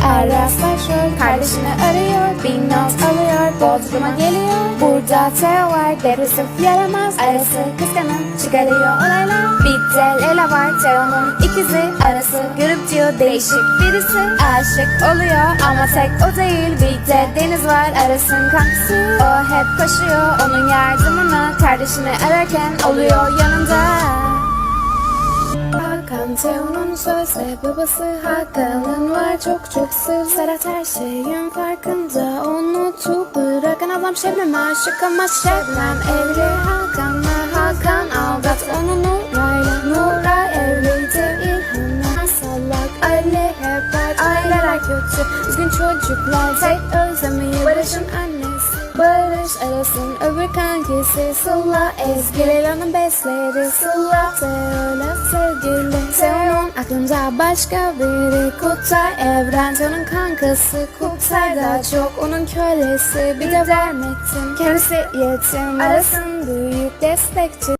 Aras başrol kardeşini arıyor, bir not alıyor, Bodrum'a geliyor. Burada Teo var, depresif yaramaz, arası kıskanın çıkarıyor olaylar. Bir de Lela var, Teo'nun ikizi, arası görüp diyor değişik birisi. Aşık oluyor ama tek o değil, bir de Deniz var, arasın kankası. O hep koşuyor onun yardımına, kardeşini ararken oluyor yanında. Hakan Teo'nun sözde babası, Hakan'ın var çok sır. Serhat her şeyin farkında, unutup bırakan ablam Şebnem aşık ama Şebnem evli Hakan'la. Hakan aldat onu Nuray'la, Nuray evliydi İlhan'la. Salak Ali hep aileler kötü, üzgün çocuklar tek özlemeyi. Barış'ın annesi Barış, Aras'ın öbür kankisi Sıla, Ezgi Leyla'nın besleri Sıla, Teo'yla sevgili. Teo'nun aklında başka biri, Kutay Evren Teo'nun kankası. Kutay daha çok onun kölesi, bir de vermektin kendisi yetim. Aras'ın büyük destekçisi.